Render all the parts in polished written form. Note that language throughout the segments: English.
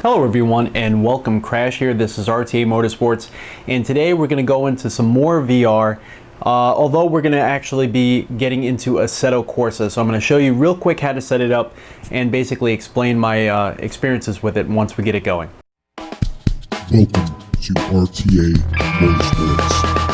Hello everyone and welcome. Crash here. This is RTA Motorsports and today we're going to go into some more VR, although we're going to actually be getting into Assetto Corsa. So I'm going to show you real quick how to set it up and basically explain my experiences with it once we get it going. Welcome to RTA Motorsports.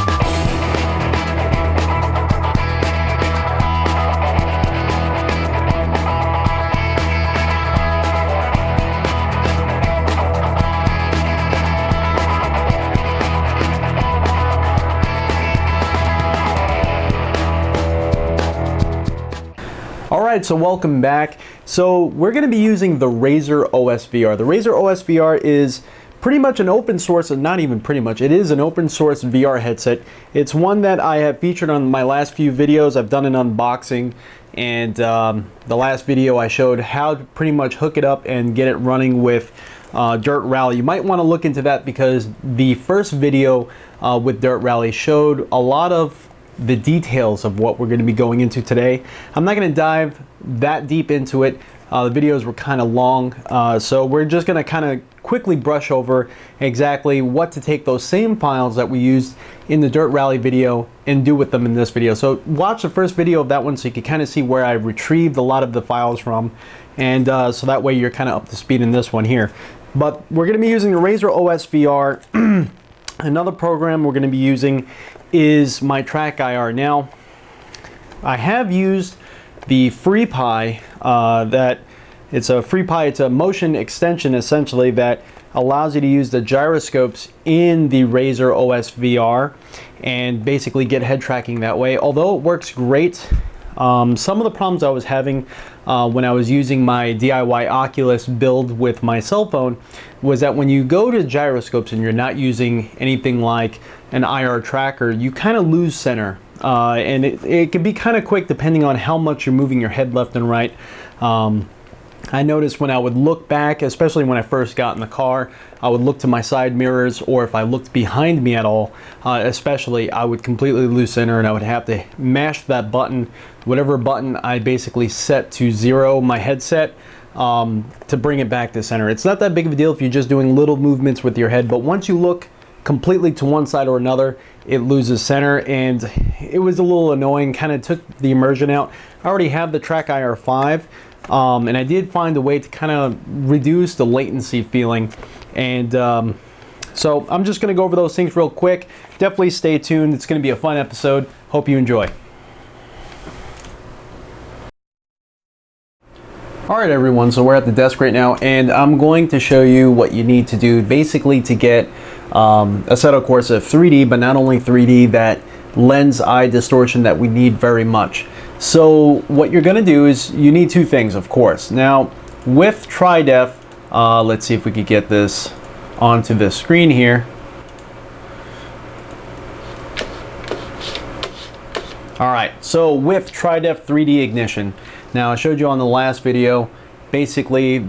Alright, so welcome back. So we're going to be using the Razer OSVR. The Razer OSVR is pretty much an open source, not even pretty much, it is an open source VR headset. It's one that I have featured on my last few videos. I've done an unboxing, and the last video I showed how to pretty much hook it up and get it running with Dirt Rally. You might want to look into that because the first video with Dirt Rally showed a lot of the details of what we're going to be going into today. I'm not going to dive that deep into it. The videos were kind of long, so we're just going to kind of quickly brush over exactly what to take those same files that we used in the Dirt Rally video and do with them in this video. So watch the first video of that one so you can kind of see where I retrieved a lot of the files from, and so that way you're kind of up to speed in this one here. But we're going to be using the Razer OS VR. Another program we're going to be using is my Track IR. Now, I have used the FreePi. It's a FreePi. It's a motion extension essentially that allows you to use the gyroscopes in the Razer OS VR and basically get head tracking that way. Although it works great, some of the problems I was having when I was using my DIY Oculus build with my cell phone was that when you go to gyroscopes and you're not using anything like an IR tracker, you kind of lose center. And it can be kind of quick depending on how much you're moving your head left and right. I noticed when I would look back, especially when I first got in the car, I would look to my side mirrors, or if I looked behind me at all, especially, I would completely lose center and I would have to mash that button, whatever button I basically set to 0 my headset, to bring it back to center. It's not that big of a deal if you're just doing little movements with your head, but once you look completely to one side or another, it loses center, and it was a little annoying. Kind of took the immersion out. I already have the Track IR 5. And I did find a way to kind of reduce the latency feeling, and so I'm just going to go over those things real quick. Definitely stay tuned. It's going to be a fun episode. Hope you enjoy. Alright everyone, so we're at the desk right now and I'm going to show you what you need to do basically to get Assetto Corsa 3D, but not only 3D, that lens eye distortion that we need very much. So what you're going to do is you need two things, of course. Now with Tri-Def, let's see if we could get this onto the screen here. Alright, so with Tri-Def 3D ignition, now I showed you on the last video basically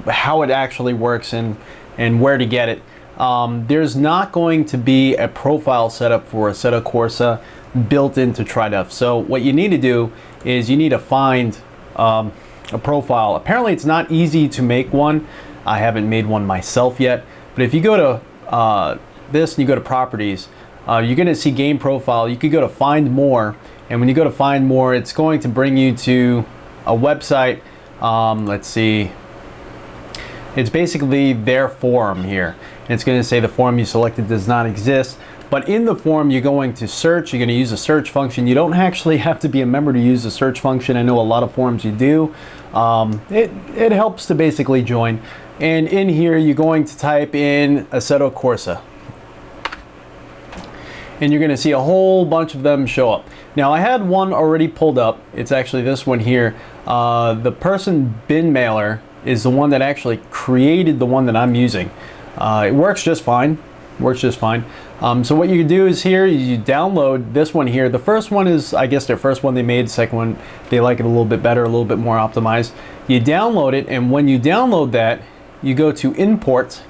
how it actually works and where to get it. There's not going to be a profile setup for Assetto Corsa built into Tri-Def. So what you need to do is you need to find a profile. Apparently it's not easy to make one. I haven't made one myself yet, but if you go to this and you go to properties, you're going to see game profile. You could go to find more, and when you go to find more, it's going to bring you to a website. Let's see, it's basically their forum here. It's going to say the forum you selected does not exist. But in the forum, you're going to search. You're going to use a search function. You don't actually have to be a member to use the search function. I know a lot of forums you do. It helps to basically join. And in here, you're going to type in Assetto Corsa. And you're going to see a whole bunch of them show up. Now, I had one already pulled up. It's actually this one here. The person bin mailer is the one that actually created the one that I'm using. It works just fine. Works just fine. So what you do is here, you download this one here. The first one is, I guess, their first one they made. The second one, they like it a little bit better, a little bit more optimized. You download it, and when you download that, you go to import,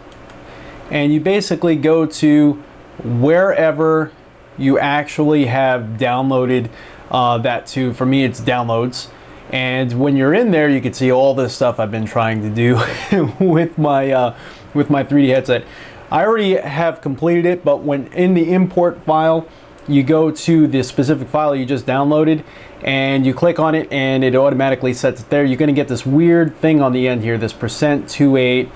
and you basically go to wherever you actually have downloaded that to. For me, it's downloads. And when you're in there, you can see all this stuff I've been trying to do with my 3D headset. I already have completed it, but when in the import file, you go to the specific file you just downloaded and you click on it and it automatically sets it there. You're going to get this weird thing on the end here, this %28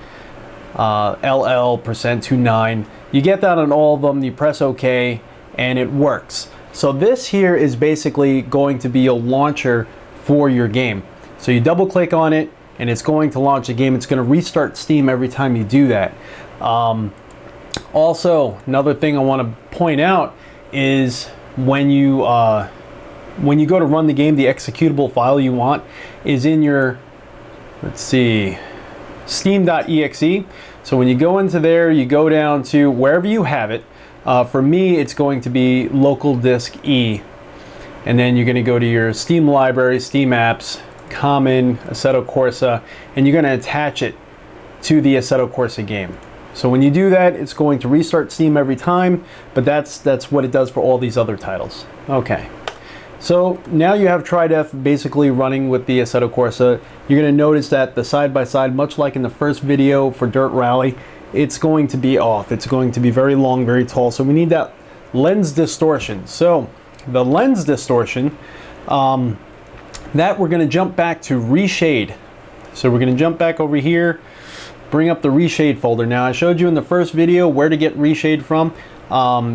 LL %29. You get that on all of them, you press OK, and it works. So this here is basically going to be a launcher for your game. So you double click on it and it's going to launch a game. It's going to restart Steam every time you do that. Also, another thing I want to point out is when you go to run the game, the executable file you want is in your, let's see, steam.exe. So when you go into there, you go down to wherever you have it. For me, it's going to be local disk E. And then you're going to go to your Steam library, Steam apps, Common, Assetto Corsa, and you're going to attach it to the Assetto Corsa game. So when you do that, it's going to restart Steam every time, but that's what it does for all these other titles. Okay. So now you have TriDef basically running with the Assetto Corsa. You're going to notice that the side-by-side, much like in the first video for Dirt Rally, it's going to be off. It's going to be very long, very tall. So we need that lens distortion. So the lens distortion, that we're going to jump back to reshade. So we're going to jump back over here, bring up the reshade folder. Now I showed you in the first video where to get reshade from.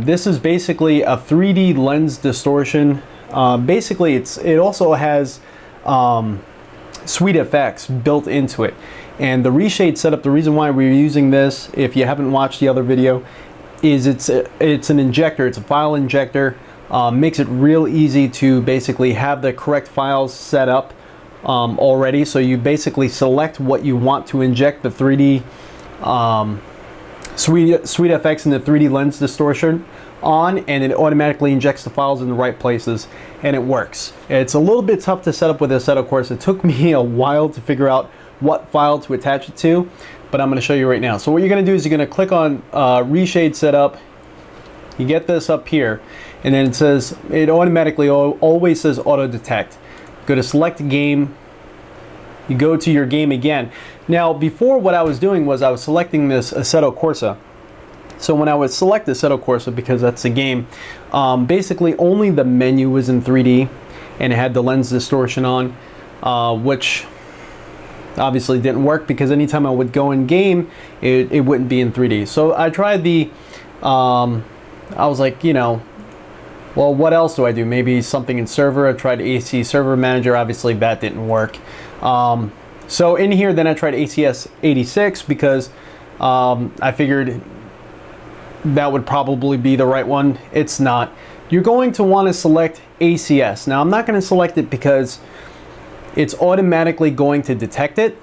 This is basically a 3D lens distortion. Basically it also has SweetFX built into it. And the reshade setup, the reason why we're using this, if you haven't watched the other video, is it's an injector, it's a file injector. Makes it real easy to basically have the correct files set up already. So you basically select what you want to inject the 3D SweetFX and the 3D lens distortion on, and it automatically injects the files in the right places, and it works. It's a little bit tough to set up with Assetto Corsa. It took me a while to figure out what file to attach it to, but I'm going to show you right now. So what you're going to do is you're going to click on reshade setup. You get this up here, and then it says, it automatically always says auto detect. Go to select game, you go to your game again. Now before, what I was doing was I was selecting this Assetto Corsa. So when I would select Assetto Corsa, because that's the game, basically only the menu was in 3D and it had the lens distortion on, which obviously didn't work because anytime I would go in game, it wouldn't be in 3D. So I tried the, I was like, you know, well, what else do I do? Maybe something in server. I tried AC Server Manager. Obviously that didn't work. So in here, then I tried ACS 86 because I figured that would probably be the right one. It's not. You're going to want to select ACS. Now I'm not going to select it because it's automatically going to detect it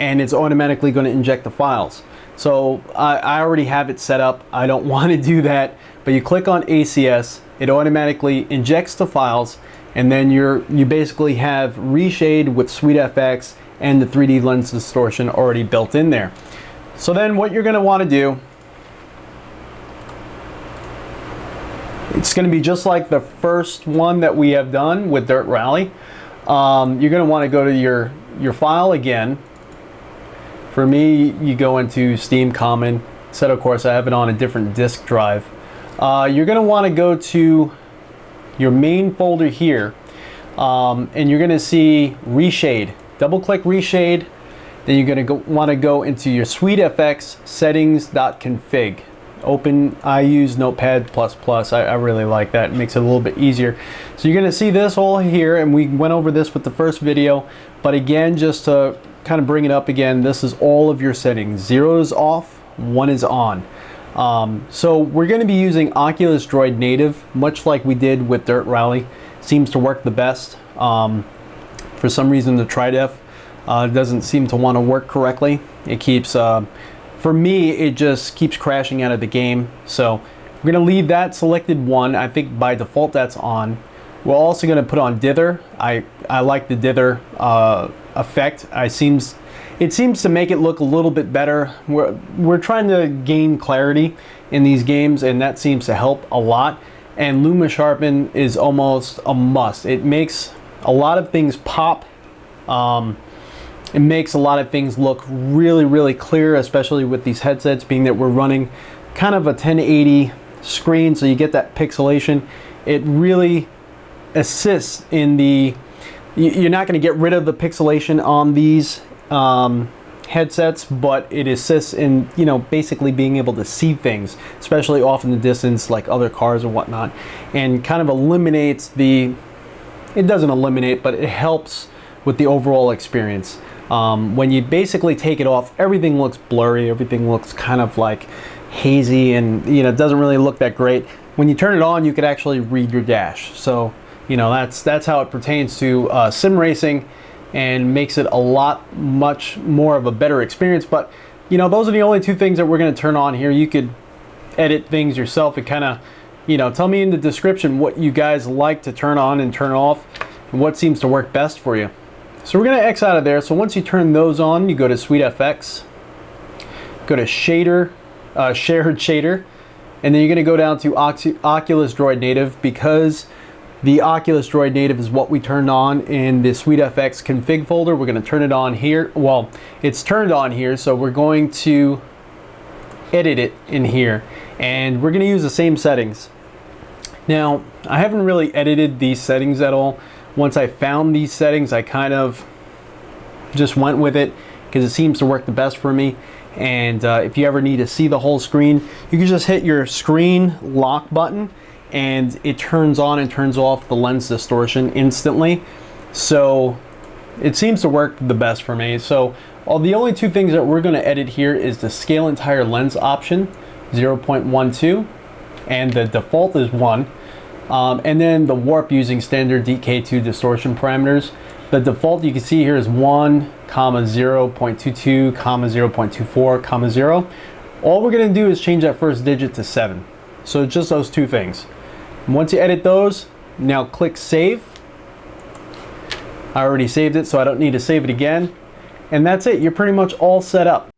and it's automatically going to inject the files. So I already have it set up. I don't want to do that, but you click on ACS, it automatically injects the files, and then you basically have reshade with SweetFX and the 3D lens distortion already built in there. So then what you're going to want to do, it's going to be just like the first one that we have done with Dirt Rally. You're going to want to go to your file again. For me, you go into Steam Common, Assetto Corsa. I have it on a different disk drive. You're going to want to go to your main folder here, and you're going to see Reshade. Double click Reshade, then you're going to want to go into your SweetFX settings.config. Open, I use Notepad++. I really like that. It makes it a little bit easier. So you're going to see this all here, and we went over this with the first video, but again, just to kind of bring it up again, this is all of your settings. 0 is off, 1 is on. So we're going to be using Oculus Droid Native, much like we did with Dirt Rally. Seems to work the best. For some reason the TriDef doesn't seem to want to work correctly. It keeps, for me, it just keeps crashing out of the game. So we're going to leave that selected 1. I think by default that's on. We're also going to put on dither. I like the dither effect. It seems to make it look a little bit better. We're trying to gain clarity in these games, and that seems to help a lot. And Luma Sharpen is almost a must. It makes A lot of things pop. It makes a lot of things look really, really clear, especially with these headsets, being that we're running kind of a 1080 screen, so you get that pixelation. It really assists in the, you're not going to get rid of the pixelation on these headsets, but it assists in, you know, basically being able to see things, especially off in the distance like other cars or whatnot, and kind of eliminates the, it doesn't eliminate, but it helps with the overall experience. When you basically take it off, everything looks blurry, everything looks kind of like hazy, and you know, it doesn't really look that great. When you turn it on, you could actually read your dash. So you know, that's how it pertains to sim racing, and makes it a lot much more of a better experience. But you know, those are the only two things that we're going to turn on here. You could edit things yourself and kind of, you know, tell me in the description what you guys like to turn on and turn off, and what seems to work best for you. So we're going to X out of there. So once you turn those on, you go to SweetFX, go to shader, shared shader, and then you're going to go down to Oculus Droid Native, because the Oculus Droid Native is what we turned on in the SweetFX config folder. We're going to turn it on here. Well, it's turned on here, so we're going to edit it in here, and we're going to use the same settings. Now, I haven't really edited these settings at all. Once I found these settings, I kind of just went with it because it seems to work the best for me. And if you ever need to see the whole screen, you can just hit your screen lock button and it turns on and turns off the lens distortion instantly. So it seems to work the best for me. So the only two things that we're going to edit here is the scale entire lens option, 0.12, and the default is 1. And then the warp using standard DK2 distortion parameters. The default you can see here is 1, 0.22, 0.24, 0. All we're going to do is change that first digit to 7. So just those two things. Once you edit those, now click save. I already saved it, so I don't need to save it again. And that's it. You're pretty much all set up.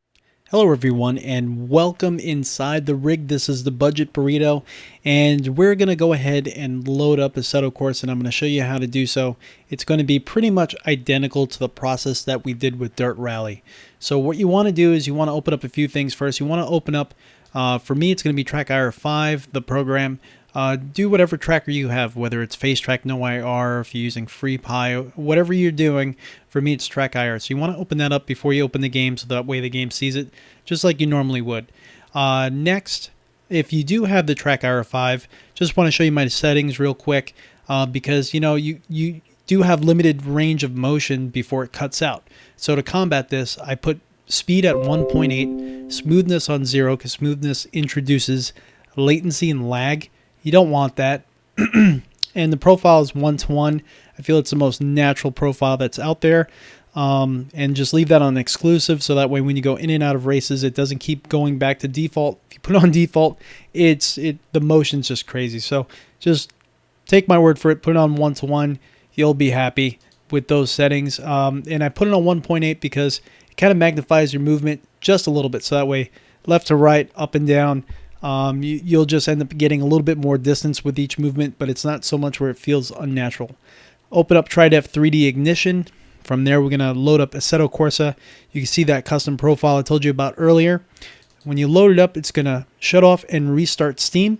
Hello everyone, and welcome inside the rig. This is the Budget Burrito, and we're going to go ahead and load up Assetto Corsa, and I'm going to show you how to do so. It's going to be pretty much identical to the process that we did with Dirt Rally. So what you want to do is you want to open up a few things first. You want to open up, for me it's going to be Track IR5, the program. Do whatever tracker you have, whether it's Face Track, No IR, if you're using FreePi, whatever you're doing. For me, it's Track IR. So you want to open that up before you open the game, so that way the game sees it just like you normally would. Next, if you do have the Track IR5, just want to show you my settings real quick, because you know you do have limited range of motion before it cuts out. So to combat this, I put speed at 1.8, smoothness on 0, because smoothness introduces latency and lag. You don't want that. And the profile is 1:1. I feel it's the most natural profile that's out there. And just leave that on exclusive, so that way when you go in and out of races, it doesn't keep going back to default. If you put it on default, the motion's just crazy. So just take my word for it. Put it on 1:1. You'll be happy with those settings. And I put it on 1.8 because it kind of magnifies your movement just a little bit. So that way, left to right, up and down, you'll just end up getting a little bit more distance with each movement, but it's not so much where it feels unnatural. Open up TriDef 3D Ignition. From there, we're going to load up Assetto Corsa. You can see that custom profile I told you about earlier. When you load it up, it's going to shut off and restart Steam.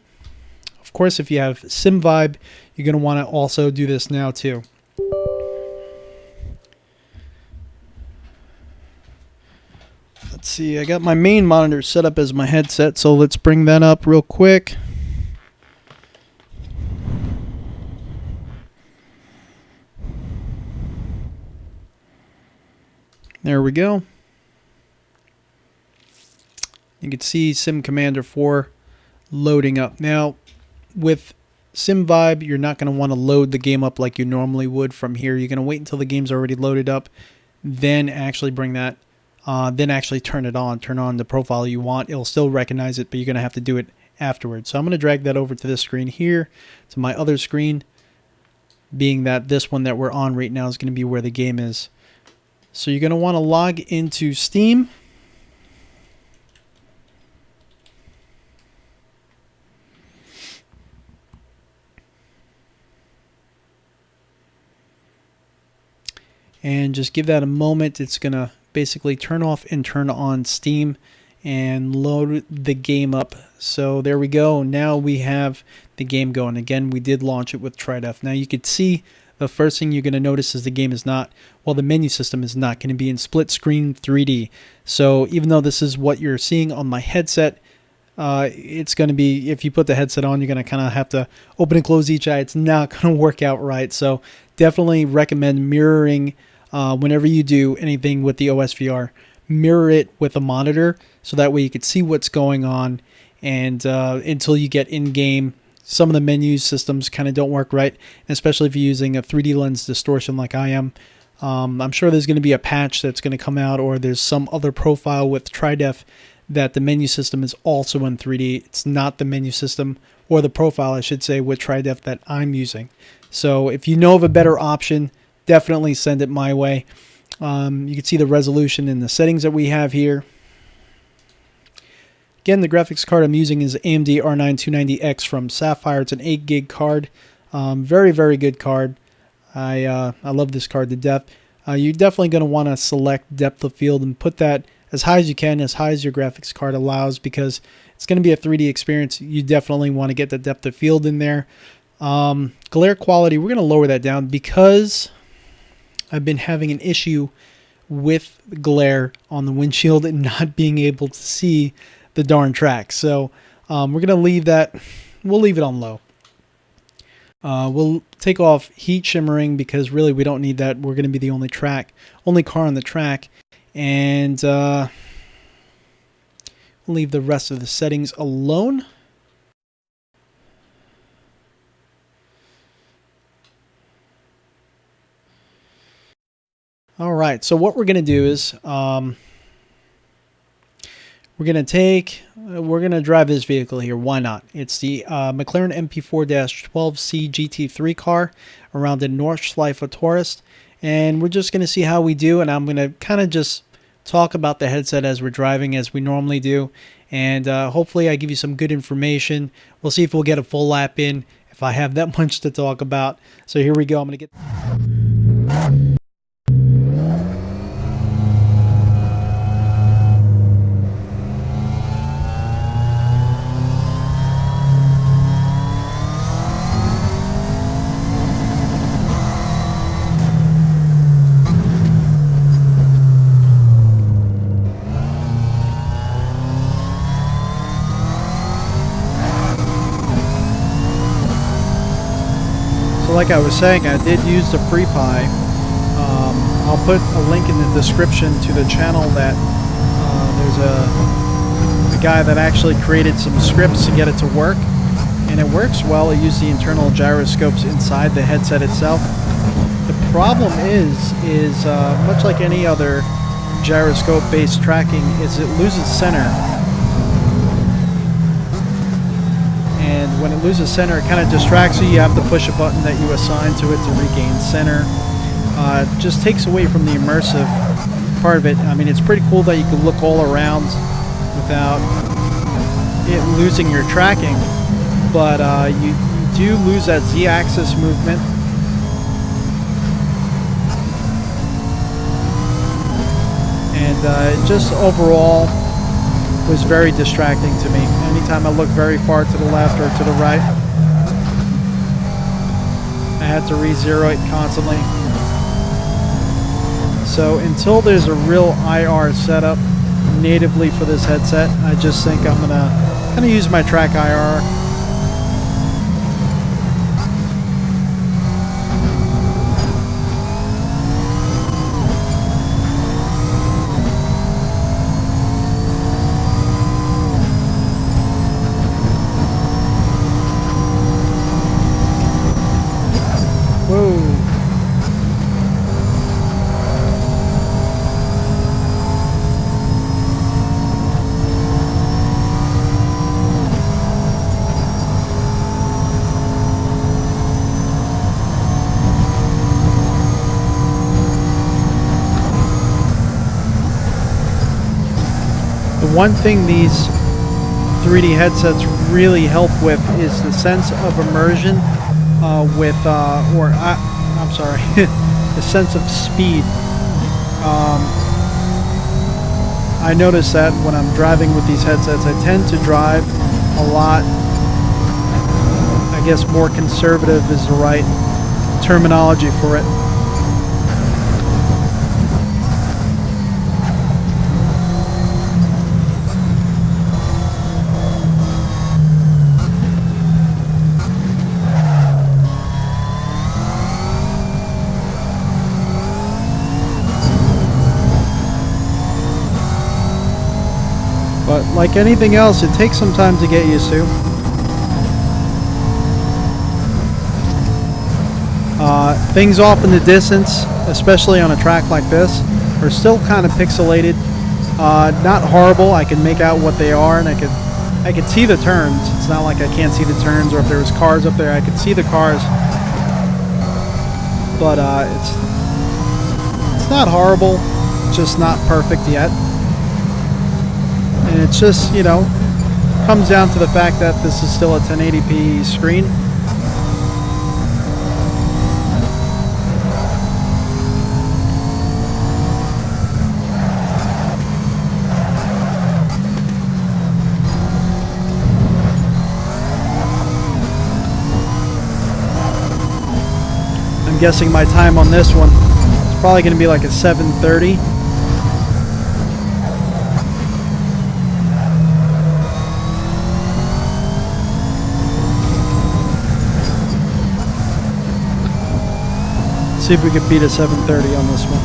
Of course, if you have simvibe, you're going to want to also do this now too. Let's see, I got my main monitor set up as my headset, so let's bring that up real quick. There we go. You can see Sim Commander 4 loading up. Now, with simvibe, you're not going to want to load the game up like you normally would from here. You're going to wait until the game's already loaded up, then actually bring that. Then actually turn it on. Turn on the profile you want. It'll still recognize it, but you're going to have to do it afterwards. So I'm going to drag that over to this screen here, to my other screen, being that this one that we're on right now is going to be where the game is. So you're going to want to log into Steam. and just give that a moment. It's going to basically turn off and turn on Steam and load the game up. So there we go. Now we have the game going. Again, we did launch it with TriDef. Now you could see the first thing you're going to notice is the game is not, well, the menu system is not going to be in split screen 3D. So even though this is what you're seeing on my headset, it's going to be, if you put the headset on, you're going to kind of have to open and close each eye. It's not going to work out right. So definitely recommend mirroring whenever you do anything with the OSVR. Mirror it with a monitor so that way you can see what's going on, and until you get in game. Some of the menu systems kind of don't work right, especially if you're using a 3D lens distortion like I am. I'm sure there's going to be a patch that's going to come out, or there's some other profile with TriDef that the menu system is also in 3D. It's not the menu system, or the profile I should say, with TriDef that I'm using. So if you know of a better option, definitely send it my way. You can see the resolution and the settings that we have here. Again, the graphics card I'm using is AMD R9 290X from Sapphire. It's an 8 gig card. Very, very good card. I love this card to death. You're definitely going to want to select depth of field and put that as high as you can, as high as your graphics card allows, because it's going to be a 3D experience. You definitely want to get the depth of field in there. Glare quality, we're going to lower that down because I've been having an issue with glare on the windshield and not being able to see the darn track. So we're going to leave that. We'll leave it on low. We'll take off heat shimmering because really we don't need that. We're going to be the only car on the track. And we'll leave the rest of the settings alone. All right, so what we're going to do is we're going to drive this vehicle here. Why not? It's the McLaren MP4-12C GT3 car around the Nordschleife Tourist. And we're just going to see how we do. And I'm going to kind of just talk about the headset as we're driving, as we normally do. And hopefully I give you some good information. We'll see if we'll get a full lap in, if I have that much to talk about. So here we go. I'm going to get... Like I was saying, I did use the FreePi. I'll put a link in the description to the channel that there's a guy that actually created some scripts to get it to work, and it works well. It used the internal gyroscopes inside the headset itself. The problem is much like any other gyroscope-based tracking, is it loses center. And when it loses center, it kind of distracts you. You have to push a button that you assign to it to regain center. It just takes away from the immersive part of it. I mean, it's pretty cool that you can look all around without it losing your tracking, but you do lose that Z-axis movement. And it just overall was very distracting to me. Anytime I looked very far to the left or to the right, I had to re-zero it constantly. So until there's a real IR setup natively for this headset, I just think I'm gonna kind of use my track IR. One thing these 3D headsets really help with is the sense of immersion I'm sorry, a sense of speed. I notice that when I'm driving with these headsets, I tend to drive a lot, I guess more conservative is the right terminology for it. But like anything else, it takes some time to get used to. Things off in the distance, especially on a track like this, are still kind of pixelated. Not horrible. I can make out what they are, and I could see the turns. It's not like I can't see the turns, or if there was cars up there, I could see the cars. But it's not horrible. It's just not perfect yet. And it's just, you know, comes down to the fact that this is still a 1080p screen. I'm guessing my time on this one is probably going to be like a 7:30. See if we can beat a 7:30 on this one.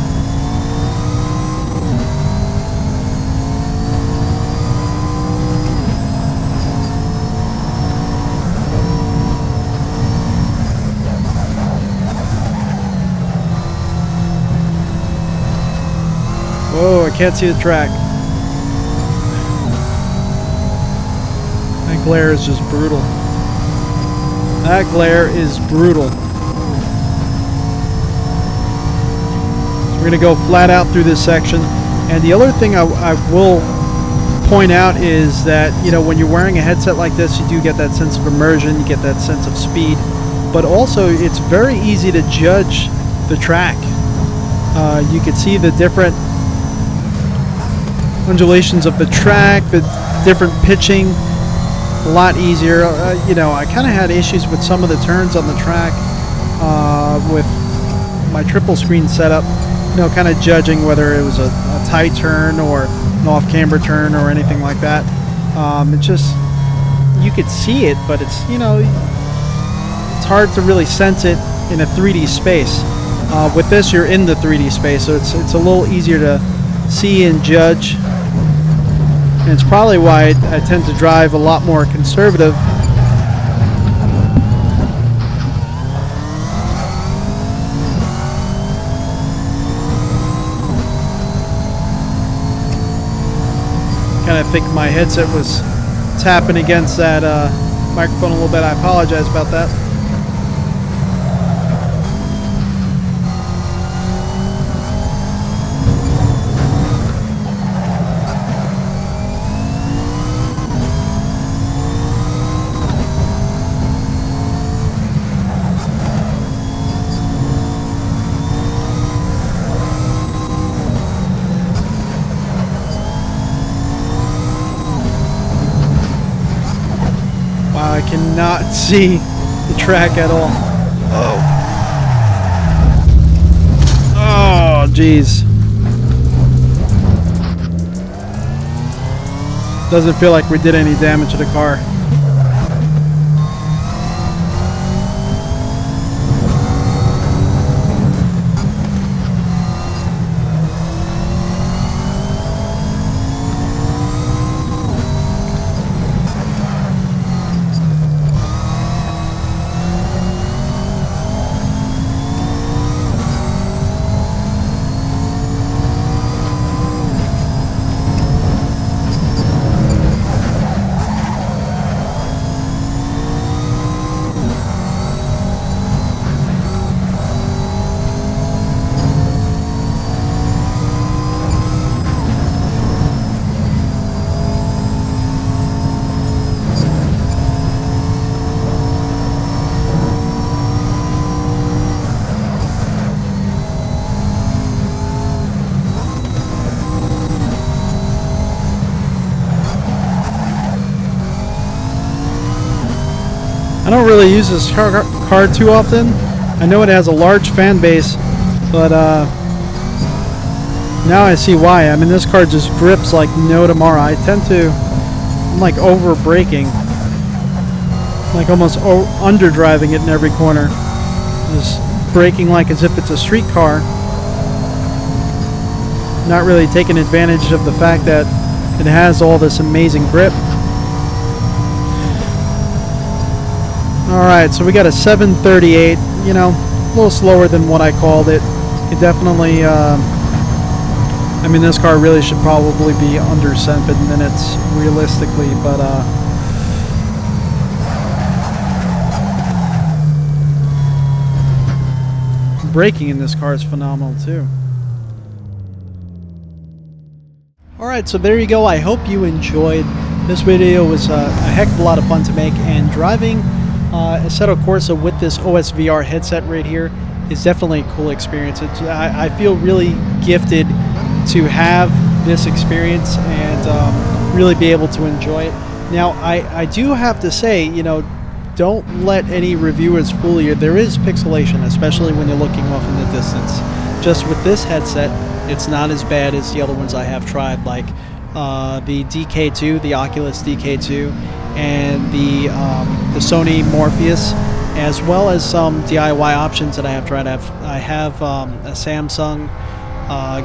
Whoa, I can't see the track. That glare is just brutal. That glare is brutal. We're going to go flat out through this section. And the other thing I will point out is that, you know, when you're wearing a headset like this, you do get that sense of immersion, you get that sense of speed. But also, it's very easy to judge the track. You can see the different undulations of the track, the different pitching, a lot easier. You know, I kind of had issues with some of the turns on the track with my triple screen setup. You know, kind of judging whether it was a tight turn or an off-camber turn or anything like that. It just, you could see it, but it's, you know, it's hard to really sense it in a 3D space. With this, you're in the 3D space, so it's a little easier to see and judge. And it's probably why I tend to drive a lot more conservative. I think my headset was tapping against that microphone a little bit. I apologize about that. I cannot see the track at all. Oh, jeez. Doesn't feel like we did any damage to the car. don't really use this car too often. I know it has a large fan base, but now I see why. I mean, this car just grips like no tomorrow. I'm like over braking, like almost under driving it in every corner. Just braking like as if it's a street car. Not really taking advantage of the fact that it has all this amazing grip. Alright, so we got a 738, you know, a little slower than what I called it. It definitely, I mean, this car really should probably be under 7 minutes, realistically, but, braking in this car is phenomenal, too. Alright, so there you go. I hope you enjoyed. This video was a heck of a lot of fun to make, and driving Assetto Corsa with this OSVR headset right here is definitely a cool experience. I feel really gifted to have this experience and really be able to enjoy it. Now, I do have to say, you know, don't let any reviewers fool you. There is pixelation, especially when you're looking off in the distance. Just with this headset, it's not as bad as the other ones I have tried, like the DK2, the Oculus DK2, and the Sony Morpheus, as well as some DIY options that I have tried. I have a Samsung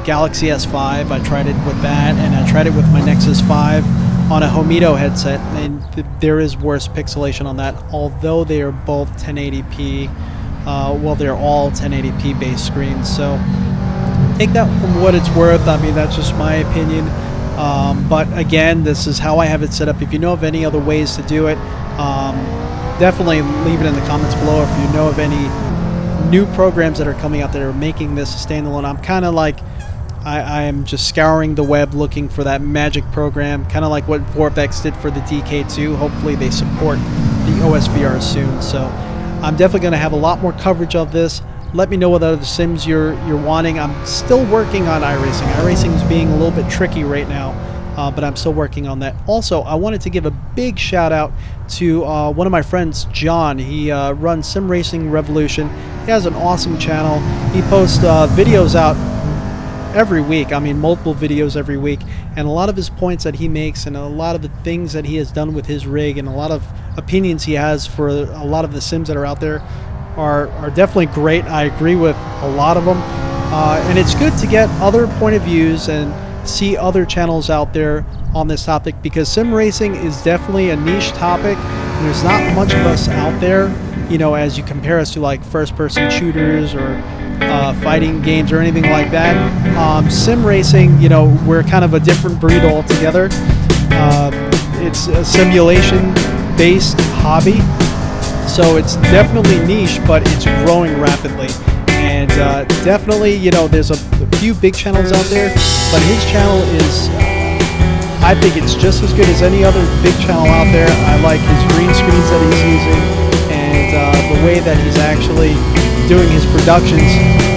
Galaxy S5. I tried it with that, and I tried it with my Nexus 5 on a Homido headset, and there is worse pixelation on that, although they are both 1080p. Well, they're all 1080p based screens, so take that from what it's worth. I mean, that's just my opinion. But again, this is how I have it set up. If you know of any other ways to do it, definitely leave it in the comments below. If you know of any new programs that are coming out that are making this a standalone, I'm kind of like, I am just scouring the web looking for that magic program, kind of like what Vorpex did for the DK2. Hopefully they support the OSVR soon. So I'm definitely going to have a lot more coverage of this. Let me know what other sims you're wanting. I'm still working on iRacing. iRacing is being a little bit tricky right now, but I'm still working on that. Also, I wanted to give a big shout out to one of my friends, John. He runs Sim Racing Revolution. He has an awesome channel. He posts videos out every week. I mean, multiple videos every week, and a lot of his points that he makes and a lot of the things that he has done with his rig and a lot of opinions he has for a lot of the sims that are out there are definitely great. I agree with a lot of them, and it's good to get other point of views and see other channels out there on this topic, because sim racing is definitely a niche topic. There's not much of us out there, you know, as you compare us to like first-person shooters or fighting games or anything like that. Sim racing, you know, we're kind of a different breed altogether. It's a simulation-based hobby, so it's definitely niche, but it's growing rapidly. And definitely, you know, there's a few big channels out there, but his channel is, I think it's just as good as any other big channel out there. I like his green screens that he's using, and the way that he's actually doing his productions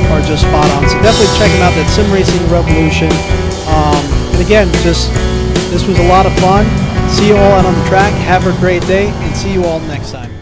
are just spot on. So definitely check him out, that Sim Racing Revolution. And again, this was a lot of fun. See you all out on the track. Have a great day, and see you all next time.